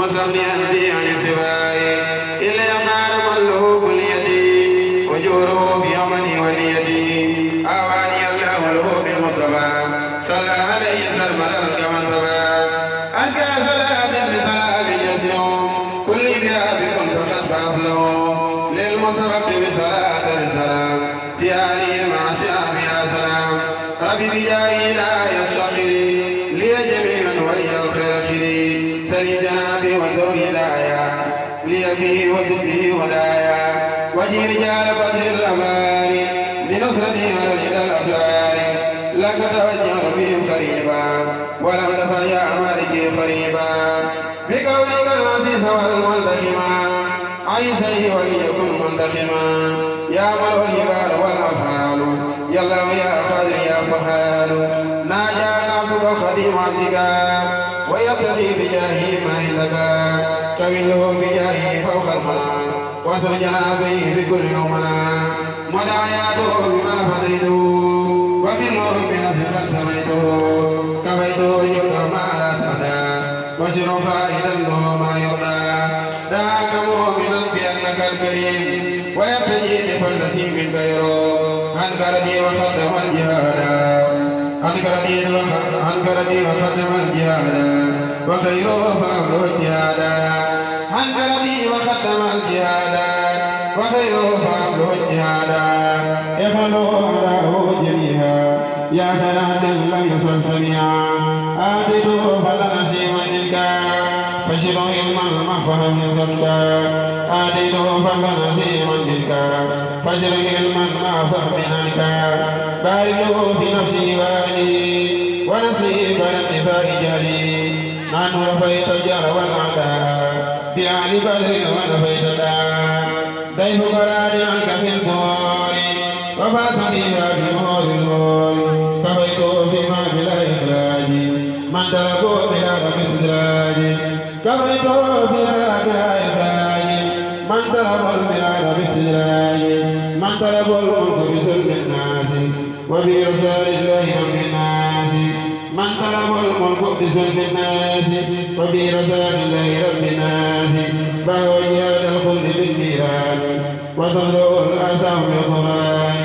مستغنيا بي عن سواي إلا يقال كله كل يدي وجوره بيومني وليدي أواني الله له بالمصطفى صلى عليه سلم كما صبا أزكى صلاة بسلام يسير كل بها بكم فقد فأفلوا للمصطفى بصلاة السلام في آله مع شعبها سلام ربي بجاهي لا يشتقي لي جميعا ولي الخير خيري سلي جنابي وانظر هدايا لي به وزده هدايا وجه رجال بدر الأمرار بنصرتي على الإله الأسرار لك توجه بهم قريبا ولم تصل يا مالكي قريبا بقولك العزيز والمنتقما عيسى وليكن منتقما يا من الجبال والأفعال يا الله يا قادر يا فعال ناجاك عبدك خديم عبدك ويبتغي بجاهه ما عندك كمله بجاهه فوق المنام وصل جنابه بكل يومنا ودعياته بما فضيته وكله بنصر سميته كفيته يقرا ما لا تهدى وسر فائدا له ما يرضى دعاك مؤمنا بانك الكريم ويبتغي لفلسي من غيره أنكرني وقدم الجهاد أنكرني وقدم الجهاد وخيره فأمره الجهاد أنكرني وقدم الجهاد وخيره فأمره الجهاد يفعلوا أمره جميعا يا كناد لم يصل سميعا آتيته فلنسيم تلك فشر علما ما فهم تلك آتيته فلنسيم تلك فشر علما ما فهم تلك بارك في نفسي وأهلي ونسلي فلنفاء جهلي نحن رفيت الجهر والعداء في أهل بدر ونفيت الداء ضيف قرار عنك في الكون وفاتني بمور النور كفيت بما بلا إخراج من تركوا بلا بسدراج كفيت بلا إخراج من تركوا بلا بسدراج من تركوا الملك بسلب الناس وبإرسال الله أمر الناس من تركوا الملك بسلب الناس وبإرسال الله رب الناس فهو جهاد الخلد بالميران وصدره الأسام بالقرآن